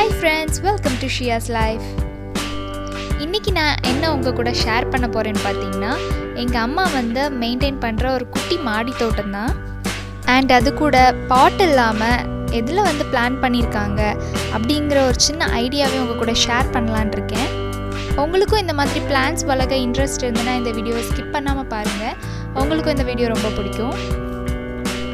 Hi friends, welcome to ShiazLife. இன்னைக்கு நான் என்ன உங்க கூட ஷேர் பண்ண போறேன்னு பார்த்தீங்கன்னா, எங்க அம்மா வந்து மெயின்டைன் பண்ற ஒரு குட்டி மாடி தோட்டம் தான். அண்ட் அது கூட பாட் இல்லாம எதில் வந்து பிளான் பண்ணியிருக்காங்க அப்படிங்கிற ஒரு சின்ன ஐடியாவே உங்க கூட ஷேர் பண்ணலான் இருக்கேன். உங்களுக்கும் இந்த மாதிரி பிளான்ஸ் வளர்க்க இன்ட்ரெஸ்ட் இருந்ததுன்னா இந்த வீடியோவை ஸ்கிப் பண்ணாமல் பாருங்கள். உங்களுக்கும் இந்த வீடியோ ரொம்ப பிடிக்கும்.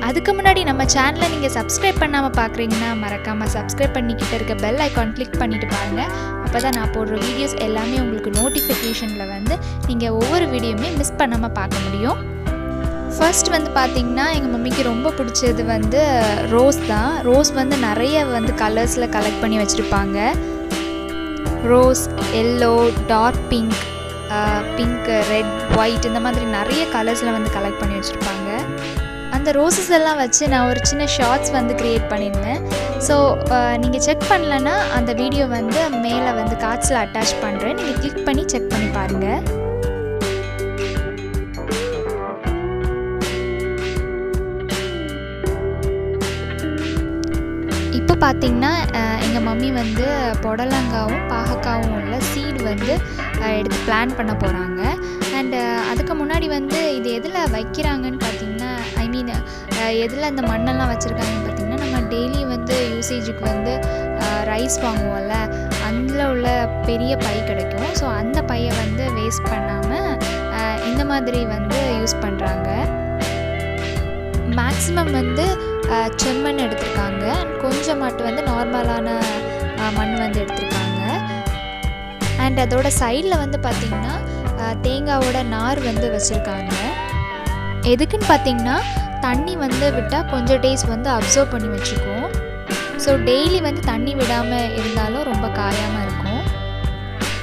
அதுக்கு முன்னாடி நம்ம சேனலை நீங்கள் சப்ஸ்கிரைப் பண்ணாமல் பார்க்குறீங்கன்னா மறக்காமல் சப்ஸ்கிரைப் பண்ணிக்கிட்டு இருக்க பெல் ஐக்கான் கிளிக் பண்ணிவிட்டு பாருங்கள். அப்போ தான் நான் போடுற வீடியோஸ் எல்லாமே உங்களுக்கு நோட்டிஃபிகேஷனில் வந்து நீங்கள் ஒவ்வொரு வீடியோவுமே மிஸ் பண்ணாமல் பார்க்க முடியும். ஃபர்ஸ்ட் வந்து பார்த்திங்கன்னா எங்கள் மம்மிக்கு ரொம்ப பிடிச்சது வந்து ரோஸ் தான். ரோஸ் வந்து நிறைய வந்து கலர்ஸில் கலெக்ட் பண்ணி வச்சுருப்பாங்க. Rose, yellow, dark pink, pink, red, white இந்த மாதிரி நிறைய கலர்ஸில் வந்து கலெக்ட் பண்ணி வச்சுருப்பாங்க. அந்த ரோசஸ் எல்லாம் வச்சு நான் ஒரு சின்ன ஷார்ட்ஸ் வந்து க்ரியேட் பண்ணியிருந்தேன். ஸோ நீங்கள் செக் பண்ணலன்னா அந்த வீடியோ வந்து மேலே வந்து கார்ட்ஸில் அட்டாச் பண்ணுறேன். நீங்கள் கிளிக் பண்ணி செக் பண்ணி பாருங்கள். இப்போ பார்த்திங்கன்னா எங்கள் மம்மி வந்து புடலங்காவும் பாகக்காவும் உள்ள சீடு வந்து எடுத்து பிளான் பண்ண போகிறாங்க. அண்டு அதுக்கு முன்னாடி வந்து இது எதில் வைக்கிறாங்கன்னு பார்த்திங்கன்னா, எதில் அந்த மண்ணெல்லாம் வச்சுருக்காங்கன்னு பார்த்திங்கன்னா, நம்ம டெய்லி வந்து யூசேஜுக்கு வந்து ரைஸ் வாங்குவோம்ல, அதில் உள்ள பெரிய பை கிடைக்கும். ஸோ அந்த பையை வந்து வேஸ்ட் பண்ணாமல் இந்த மாதிரி வந்து யூஸ் பண்ணுறாங்க. மேக்ஸிமம் வந்து செம்மண் எடுத்திருக்காங்க. கொஞ்சம் மட்டும் வந்து நார்மலான மண் வந்து எடுத்திருக்காங்க. அண்ட் அதோட சைடில் வந்து பார்த்திங்கன்னா தேங்காவோட நார் வந்து வச்சுருக்காங்க. எதுக்குன்னு பார்த்திங்கன்னா, தண்ணி வந்து விட்டால் கொஞ்சம் டேஸ் வந்து அப்சர்வ் பண்ணி வச்சுக்கும். ஸோ டெய்லி வந்து தண்ணி விடாமல் இருந்தாலும் ரொம்ப காயாமல் இருக்கும்.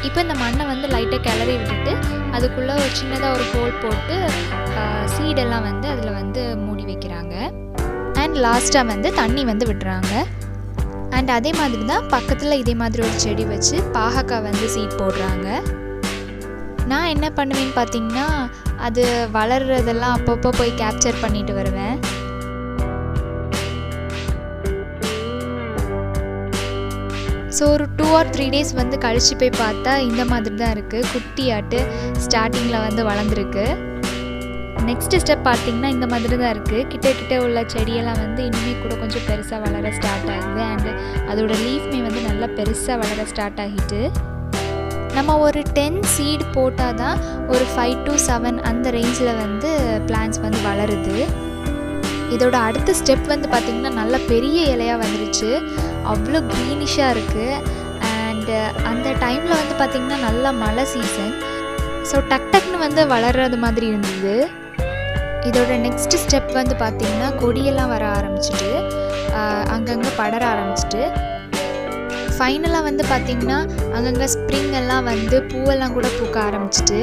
இப்போ இந்த மண்ணை வந்து லைட்டாக கிளறி விட்டுட்டு அதுக்குள்ளே ஒரு சின்னதாக ஒரு ஹோல் போட்டு சீடெல்லாம் வந்து அதில் வந்து மூடி வைக்கிறாங்க. அண்ட் லாஸ்ட்டாக வந்து தண்ணி வந்து விடுறாங்க. அண்ட் அதே மாதிரி தான் பக்கத்தில் இதே மாதிரி ஒரு செடி வச்சு பாகக்காய் வந்து சீட் போடுறாங்க. நான் என்ன பண்ணுவேன்னு பார்த்தீங்கன்னா, அது வளர்கிறதெல்லாம் அப்பப்போ போய் கேப்சர் பண்ணிட்டு வருவேன். ஸோ ஒரு 2 or 3 days வந்து கழித்து போய் பார்த்தா இந்த மாதிரி தான் இருக்குது. குட்டியாட்டு ஸ்டார்டிங்கில் வந்து வளர்ந்துருக்கு. நெக்ஸ்ட்டு ஸ்டெப் பார்த்திங்கன்னா இந்த மாதிரி தான் இருக்குது. கிட்ட உள்ள செடியெல்லாம் வந்து இனிமேல் கூட கொஞ்சம் பெருசாக வளர ஸ்டார்ட் ஆகுது. அண்டு அதோட லீஃப்மே வந்து நல்லா பெருசாக வளர ஸ்டார்ட் ஆகிட்டு, நம்ம ஒரு 10 சீட் போட்டால் தான் ஒரு 5 to 7 அந்த ரேஞ்சில் வந்து பிளான்ஸ் வந்து வளருது. இதோட அடுத்த ஸ்டெப் வந்து பார்த்திங்கன்னா நல்ல பெரிய இலையாக வந்துருச்சு. அவ்வளோ க்ரீனிஷாக இருக்குது. அண்டு அந்த டைமில் வந்து பார்த்திங்கன்னா நல்லா மழை சீசன். ஸோ டக்குன்னு வந்து வளர்கிறது மாதிரி இருந்தது. இதோட நெக்ஸ்ட் ஸ்டெப் வந்து பார்த்திங்கன்னா கொடியெல்லாம் வர ஆரம்பிச்சிட்டு அங்கங்கே படர ஆரம்பிச்சிட்டு, ஃபைனலாக வந்து பார்த்திங்கன்னா அங்கங்கே ஸ்ப்ரிங் எல்லாம் வந்து பூவெல்லாம் கூட பூக்க ஆரம்பிச்சிட்டு,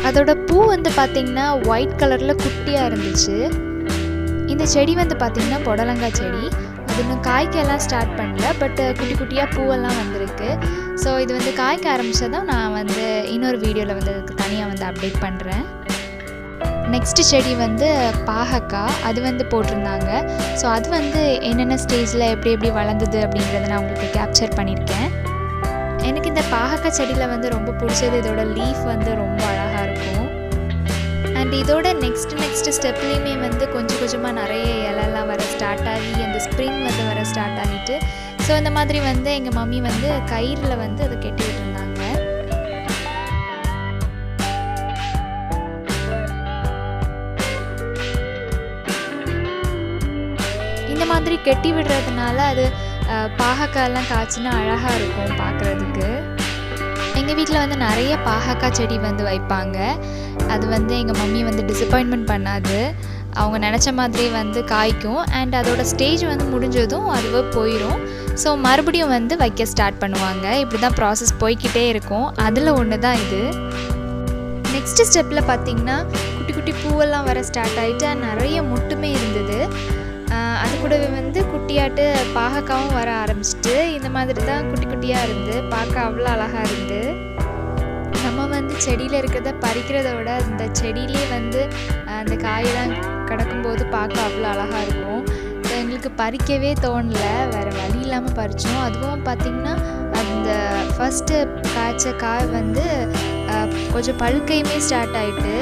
அதோட பூ வந்து பார்த்திங்கன்னா ஒயிட் கலரில் குட்டியாக இருந்துச்சு. இந்த செடி வந்து பார்த்திங்கன்னா புடலங்காய் செடி. அது இன்னும் காய்க்கெல்லாம் ஸ்டார்ட் பண்ணல, பட் குட்டி குட்டியாக பூவெல்லாம் வந்திருக்கு. ஸோ இது வந்து காய்க்க ஆரம்பித்ததும் நான் வந்து இன்னொரு வீடியோவில் வந்து அதுக்கு தனியாக வந்து அப்டேட் பண்ணுறேன். நெக்ஸ்ட்டு செடி வந்து பாகக்காய், அது வந்து போட்டிருந்தாங்க. ஸோ அது வந்து என்னென்ன ஸ்டேஜில் எப்படி வளர்ந்தது அப்படிங்கிறத நான் உங்களுக்கு கேப்சர் பண்ணியிருக்கேன். எனக்கு இந்த பாகக்காய் செடியில் வந்து ரொம்ப பிடிச்சது இதோட லீஃப் வந்து ரொம்ப அழகாக இருக்கும். அண்ட் இதோட நெக்ஸ்ட் ஸ்டெப்லேயுமே வந்து கொஞ்சமாக நிறைய இலெல்லாம் வர ஸ்டார்ட் ஆகி அந்த ஸ்ப்ரிங் வந்து வர ஸ்டார்ட் ஆகிட்டு, ஸோ இந்த மாதிரி வந்து எங்கள் மம்மி வந்து கயிறில் வந்து அதை கட்டி விட்டுருந்தாங்க. இந்த மாதிரி கட்டி விடுறதுனால அது பாகக்காயெல்லாம் காய்ச்சினா அழகாக இருக்கும் பார்க்குறதுக்கு. எங்கள் வீட்டில் வந்து நிறைய பாகக்காய் செடி வந்து வைப்பாங்க. அது வந்து எங்கள் மம்மி வந்து டிசப்பாயின்மெண்ட் பண்ணாது. அவங்க நினச்ச மாதிரி வந்து காய்க்கும். அண்ட் அதோட ஸ்டேஜ் வந்து முடிஞ்சதும் அதுவே போயிடும். ஸோ மறுபடியும் வந்து வைக்க ஸ்டார்ட் பண்ணுவாங்க. இப்படி தான் ப்ராசஸ் போய்கிட்டே இருக்கும். அதில் ஒன்று தான் இது. நெக்ஸ்ட்டு ஸ்டெப்பில் பார்த்திங்கன்னா குட்டி பூவெல்லாம் வர ஸ்டார்ட் ஆகிட்டு நிறைய முட்டுமே இருந்தது. அது கூடவே வந்து குட்டியாட்டு பாகக்காவும் வர ஆரம்பிச்சிட்டு, இந்த மாதிரி தான் குட்டியாக இருந்து பார்க்க அவ்வளோ அழகாக இருந்து. நம்ம வந்து செடியில் இருக்கிறத பறிக்கிறத விட இந்த செடியிலே வந்து அந்த காயெல்லாம் கிடக்கும்போது பார்க்க அவ்வளோ அழகாக இருக்கும். ஸோ எங்களுக்கு பறிக்கவே தோணலை, வேறு வழி இல்லாமல் பறித்தோம். அதுவும் பார்த்திங்கன்னா அந்த ஃபஸ்ட்டு காய்ச்ச காய் வந்து கொஞ்சம் பழுக்கையுமே ஸ்டார்ட் ஆகிட்டு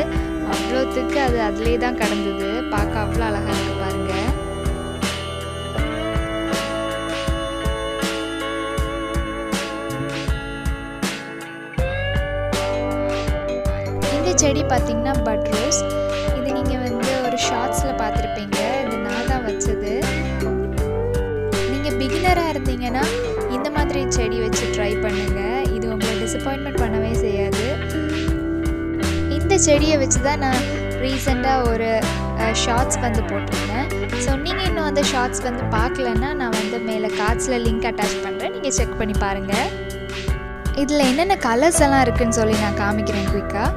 அவ்வளோத்துக்கு அது அதிலே தான் கடந்தது. பார்க்க அவ்வளோ அழகாக இருக்குது பாருங்கள். இந்த செடி பார்த்திங்கன்னா பட் ரோஸ். இது நீங்கள் வந்து ஒரு ஷார்ட்ஸில் பார்த்துருப்பீங்க. இது நான் தான் வச்சது. நீங்கள் பிகினராக இருந்தீங்கன்னா இந்த மாதிரி செடி வச்சு ட்ரை பண்ணுங்கள். இது உங்களை டிசப்பாயின்மெண்ட் பண்ணவே செய்யாது. இந்த செடியை வச்சு தான் நான் ரீசெண்டாக ஒரு ஷார்ட்ஸ் வந்து போட்டிருந்தேன். ஸோ நீங்கள் இன்னும் அந்த ஷார்ட்ஸ் வந்து பார்க்கலன்னா நான் வந்து மேலே கார்ட்ஸில் லிங்க் அட்டாச் பண்ணுறேன், நீங்கள் செக் பண்ணி பாருங்கள். இதில் என்னென்ன கலர்ஸ் எல்லாம் இருக்குதுன்னு சொல்லி நான் காமிக்கிறேன் குயிக்காக.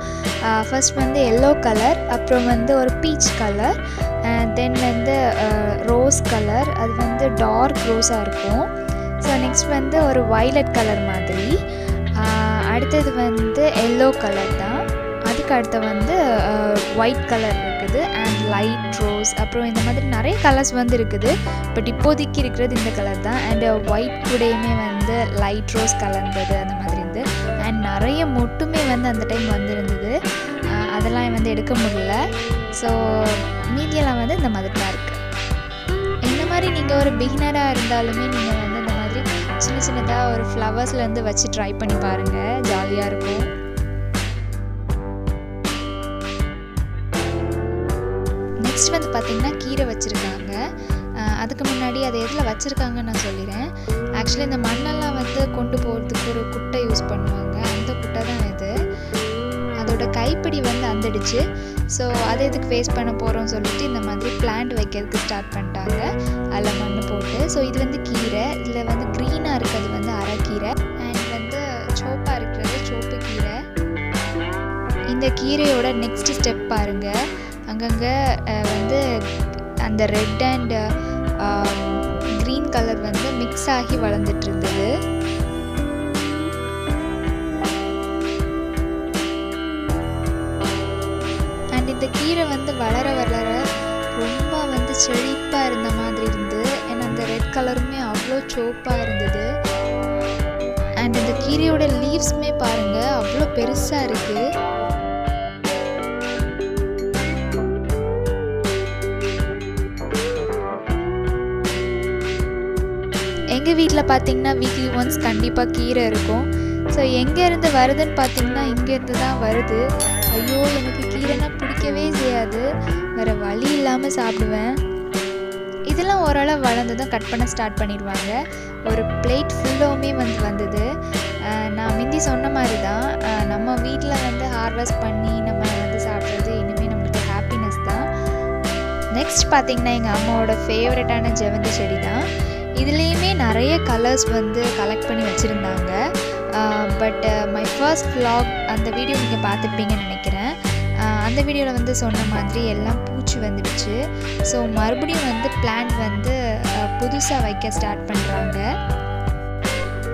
ஃபர்ஸ்ட் வந்து எல்லோ கலர், அப்புறம் வந்து ஒரு பீச் கலர், தென் வந்து ரோஸ் கலர், அது வந்து டார்க் ரோஸாக இருக்கும். ஸோ நெக்ஸ்ட் வந்து ஒரு வைலட் கலர் மாதிரி, அடுத்தது வந்து எல்லோ கலர் தான். அதுக்கு அடுத்து வந்து ஒயிட் கலர் இருக்குது அண்ட் லைட் ரோஸ், அப்புறம் இந்த மாதிரி நிறைய கலர்ஸ் வந்து இருக்குது. பட் இப்போதைக்கு இருக்கிறது இந்த கலர் தான். அண்ட் ஒயிட் கூடயுமே வந்து லைட் ரோஸ் கலர்ந்தது அந்த மாதிரி இருந்து. அண்ட் நிறைய மொட்டுமே வந்து அந்த டைம் வந்துருந்தது. அதெல்லாம் வந்து எடுக்க முடியல. ஸோ மீதியெல்லாம் வந்து இந்த மாதிரி தான் இருக்குது. இந்த மாதிரி நீங்கள் ஒரு பிகினராக இருந்தாலுமே நீங்கள் வந்து இந்த மாதிரி சின்ன சின்னதாக ஒரு ஃப்ளவர்ஸ்லேருந்து வச்சு ட்ரை பண்ணி பாருங்கள், ஜாலியாக இருக்கும். நெக்ஸ்ட் வந்து பார்த்திங்கன்னா கீரை வச்சுருக்காங்க. அதுக்கு முன்னாடி அதை எதில் வச்சுருக்காங்கன்னு நான் சொல்லிடுறேன். ஆக்சுவலி இந்த மண்ணெல்லாம் வந்து கொண்டு போகிறதுக்கு ஒரு குட்டை யூஸ் பண்ணுவாங்க. அந்த குட்டை தான் இது. அதோட கைப்பிடி வந்து அந்தடிச்சு. ஸோ அதை எதுக்கு வேஸ்ட் பண்ண போகிறோம்னு சொல்லிட்டு இந்த மாதிரி பிளான்ட் வைக்கிறதுக்கு ஸ்டார்ட் பண்ணிட்டாங்க, அதில் மண் போட்டு. ஸோ இது வந்து கீரை. இதில் வந்து க்ரீனாக இருக்கிறது வந்து அரைக்கீரை, அண்ட் வந்து சோப்பாக இருக்கிறது சோப்பு கீரை. இந்த கீரையோட நெக்ஸ்ட் ஸ்டெப் பாருங்கள். அங்கங்கே வந்து அந்த ரெட் அண்ட் க்ரீன் கலர் வந்து மிக்ஸ் ஆகி வளர்ந்துட்டு இருந்தது. அண்ட் இந்த கீரை வந்து வளர வளர ரொம்ப வந்து செழிப்பாக இருந்த மாதிரி இருந்து. ஏன்னா அந்த ரெட் கலருமே அவ்வளோ சோப்பாக இருந்தது. அண்ட் இந்த கீரையோட லீவ்ஸுமே பாருங்கள் அவ்வளோ பெருசாக இருக்குது. எங்கள் வீட்டில் பார்த்திங்கன்னா வீக்லி ஒன்ஸ் கண்டிப்பாக கீரை இருக்கும். ஸோ எங்கேருந்து வருதுன்னு பார்த்திங்கன்னா இங்கேருந்து தான் வருது. ஐயோ, எனக்கு கீரைனா பிடிக்கவே செய்யாது, வேறு வழி இல்லாமல் சாப்பிடுவேன். இதெல்லாம் ஓரளவு வளர்ந்ததும் கட் பண்ண ஸ்டார்ட் பண்ணிடுவாங்க. ஒரு பிளேட் ஃபுல்லாகவுமே வந்தது. நான் முந்தி சொன்ன மாதிரி தான், நம்ம வீட்டில் வந்து ஹார்வெஸ்ட் பண்ணி நம்ம வந்து சாப்பிட்றது இனிமேல் நம்மளுக்கு ஹாப்பினஸ் தான். நெக்ஸ்ட் பார்த்திங்கன்னா எங்கள் அம்மாவோட ஃபேவரட்டான ஜெவந்தி செடி தான். இதுலேயுமே நிறைய கலர்ஸ் வந்து கலெக்ட் பண்ணி வச்சுருந்தாங்க. பட் மை ஃபர்ஸ்ட் vlog அந்த வீடியோ நீங்கள் பார்த்துருப்பீங்கன்னு நினைக்கிறேன். அந்த வீடியோவில் வந்து சொன்ன மாதிரி எல்லாம் பூச்சி வந்துடுச்சு. ஸோ மறுபடியும் வந்து பிளான்ட் வந்து புதுசாக வைக்க ஸ்டார்ட் பண்ணுறாங்க.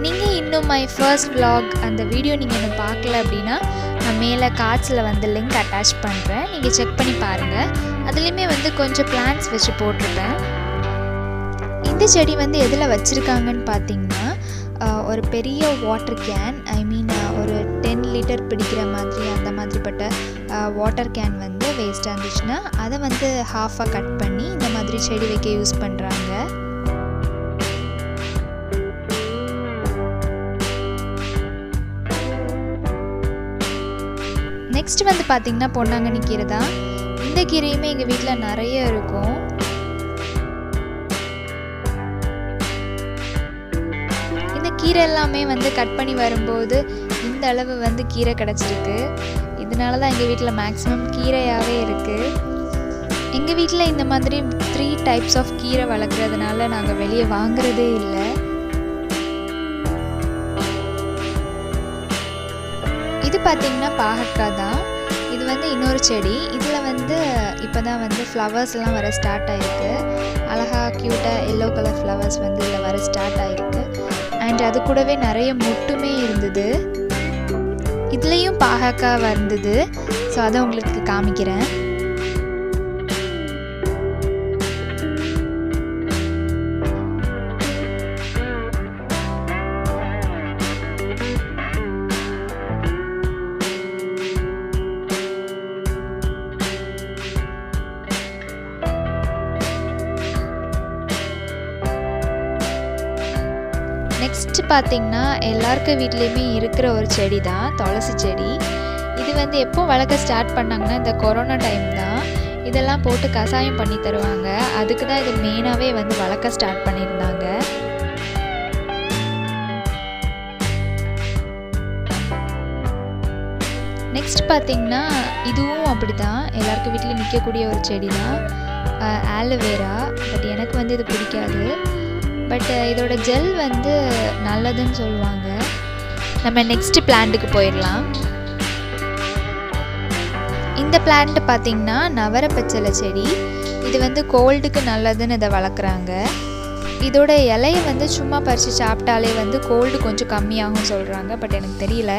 நீங்கள் இன்னும் மை ஃபர்ஸ்ட் vlog அந்த வீடியோ நீங்கள் இன்னும் பார்க்கல அப்படின்னா நான் மேலே கார்ட்ஸில் வந்து லிங்க் அட்டாச் பண்ணுறேன், நீங்கள் செக் பண்ணி பாருங்கள். அதுலேயுமே வந்து கொஞ்சம் பிளான்ட்ஸ் வச்சு போட்டிருப்பேன். இந்த செடி வந்து எதில் வச்சுருக்காங்கன்னு பார்த்தீங்கன்னா ஒரு பெரிய வாட்டர் கேன், ஐ மீன் ஒரு 10 லிட்டர் பிடிக்கிற மாதிரி அந்த மாதிரிப்பட்ட வாட்டர் கேன் வந்து வேஸ்ட்டாக இருந்துச்சுன்னா அதை வந்து ஹாஃபாக கட் பண்ணி இந்த மாதிரி செடி வைக்க யூஸ் பண்ணுறாங்க. நெக்ஸ்ட் வந்து பார்த்திங்கன்னா பொன்னாங்கண்ணி கீரை தான். இந்த கீரையுமே எங்கள் வீட்டில் நிறைய இருக்கும். கீரை எல்லாமே வந்து கட் பண்ணி வரும்போது இந்த அளவு வந்து கீரை கிடச்சிருக்கு. இதனால தான் எங்கள் வீட்டில் மேக்ஸிமம் கீரையாகவே இருக்குது. எங்கள் வீட்டில் இந்த மாதிரி 3 டைப்ஸ் ஆஃப் கீரை வளர்க்குறதுனால நாங்கள் வெளியே வாங்குறதே இல்லை. இது பார்த்திங்கன்னா பாகக்காய் தான். இது வந்து இன்னொரு செடி. இதில் வந்து இப்போ தான் வந்து ஃப்ளவர்ஸ்லாம் வர ஸ்டார்ட் ஆகிருக்கு. அழகாக க்யூட்டாக எல்லோ கலர் ஃப்ளவர்ஸ் வந்து இதில் வர ஸ்டார்ட் ஆகிருக்கு. அண்ட் அது கூடவே நிறைய மொட்டுமே இருந்தது. இதுலேயும் பாகக்காய் வந்தது. ஸோ அதை உங்களுக்கு காமிக்கிறேன். நெக்ஸ்ட்டு பார்த்திங்கன்னா எல்லாருக்கும் வீட்லேயுமே இருக்கிற ஒரு செடி தான் துளசி செடி. இது வந்து எப்போ வளர்க்க ஸ்டார்ட் பண்ணாங்கன்னா இந்த கொரோனா டைம் தான். இதெல்லாம் போட்டு கசாயம் பண்ணி தருவாங்க. அதுக்கு தான் இது மெயினாகவே வந்து வளர்க்க ஸ்டார்ட் பண்ணியிருந்தாங்க. நெக்ஸ்ட் பார்த்திங்கன்னா இதுவும் அப்படி தான் எல்லாருக்கும் வீட்டில் நிற்கக்கூடிய ஒரு செடி தான், ஆலோவேரா. பட் எனக்கு வந்து இது பிடிக்காது. பட் இதோட ஜெல் வந்து நல்லதுன்னு சொல்லுவாங்க. நம்ம நெக்ஸ்ட்டு பிளான்ட்டுக்கு போயிடலாம். இந்த பிளான்ட் பார்த்திங்கன்னா நவரப்பச்சலை செடி. இது வந்து கோல்டுக்கு நல்லதுன்னு இதை வளர்க்குறாங்க. இதோட இலையை வந்து சும்மா பறித்து சாப்பிட்டாலே வந்து கோல்டு கொஞ்சம் கம்மியாகும் சொல்கிறாங்க. பட் எனக்கு தெரியல.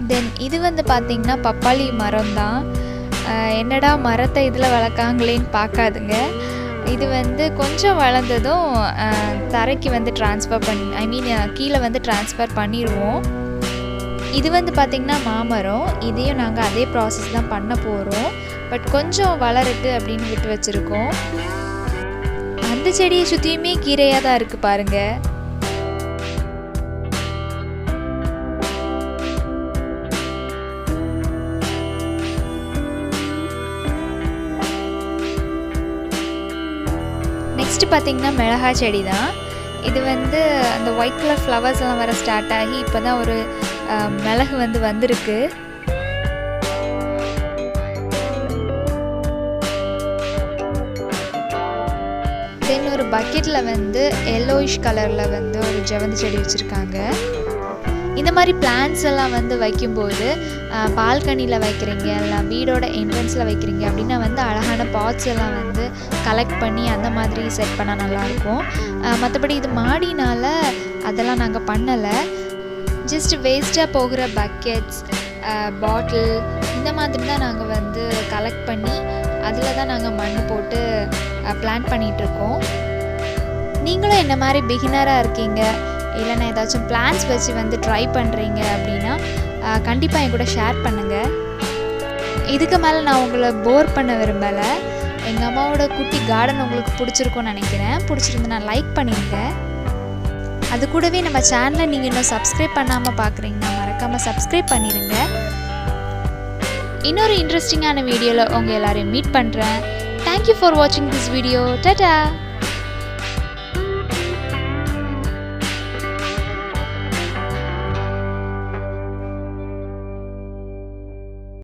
தென் இது வந்து பார்த்திங்கன்னா பப்பாளி மரம் தான். என்னடா மரத்தை இதில் வளர்க்காங்களேன்னு பார்க்காதுங்க. இது வந்து கொஞ்சம் வளர்ந்ததும் தரைக்கு வந்து கீழே வந்து ட்ரான்ஸ்ஃபர் பண்ணிடுவோம். இது வந்து பார்த்திங்கன்னா மாமரம். இதையும் நாங்கள் அதே ப்ராசஸ் தான் பண்ண போகிறோம். பட் கொஞ்சம் வளரட்டு அப்படின்னு விட்டு வச்சுருக்கோம். அந்த செடியை சுற்றியுமே கீரையாக தான் இருக்குது பாருங்கள். நெக்ஸ்ட்டு பார்த்திங்கன்னா மிளகாய் செடி தான். இது வந்து அந்த ஒயிட் கலர் ஃப்ளவர்ஸ் எல்லாம் வர ஸ்டார்ட் ஆகி இப்போ தான் ஒரு மிளகு வந்து வந்திருக்கு. தென் ஒரு பக்கெட்டில் வந்து எல்லோயிஷ் கலரில் வந்து ஒரு ஜெவந்தி செடி வச்சுருக்காங்க. இந்த மாதிரி பிளான்ட்ஸ் எல்லாம் வந்து வைக்கும்போது பால்கனியில் வைக்கிறீங்க இல்லை வீடோட என்ட்ரன்ஸில் வைக்கிறீங்க அப்படின்னா வந்து அழகான பாட்ஸ் எல்லாம் வந்து கலெக்ட் பண்ணி அந்த மாதிரி செட் பண்ணால் நல்லாயிருக்கும். மற்றபடி இது மாடினால் அதெல்லாம் நாங்கள் பண்ணலை. ஜஸ்ட் வேஸ்ட்டாக போகிற பக்கெட்ஸ், பாட்டில் இந்த மாதிரி தான் நாங்கள் வந்து கலெக்ட் பண்ணி அதில் தான் நாங்கள் மண் போட்டு பிளான் பண்ணிகிட்ருக்கோம். நீங்களும் என்ன மாதிரி பிகினராக இருக்கீங்க இல்லைன்னா ஏதாச்சும் பிளான்ஸ் வச்சு வந்து ட்ரை பண்ணுறீங்க அப்படின்னா கண்டிப்பாக என் கூட ஷேர் பண்ணுங்கள். இதுக்கு மேலே நான் உங்களை போர் பண்ண விரும்பலை. எங்கள் அம்மாவோட குட்டி கார்டன் உங்களுக்கு பிடிச்சிருக்கும்னு நினைக்கிறேன். பிடிச்சிருந்துன்னா லைக் பண்ணிடுங்க. அது கூடவே நம்ம சேனலை நீங்கள் இன்னும் சப்ஸ்கிரைப் பண்ணாமல் பார்க்குறீங்கன்னா மறக்காமல் சப்ஸ்கிரைப் பண்ணிடுங்க. இன்னொரு இன்ட்ரெஸ்டிங்கான வீடியோவில் உங்கள் எல்லோரையும் மீட் பண்ணுறேன். தேங்க்யூ ஃபார் வாட்சிங் திஸ் வீடியோ. டாடா.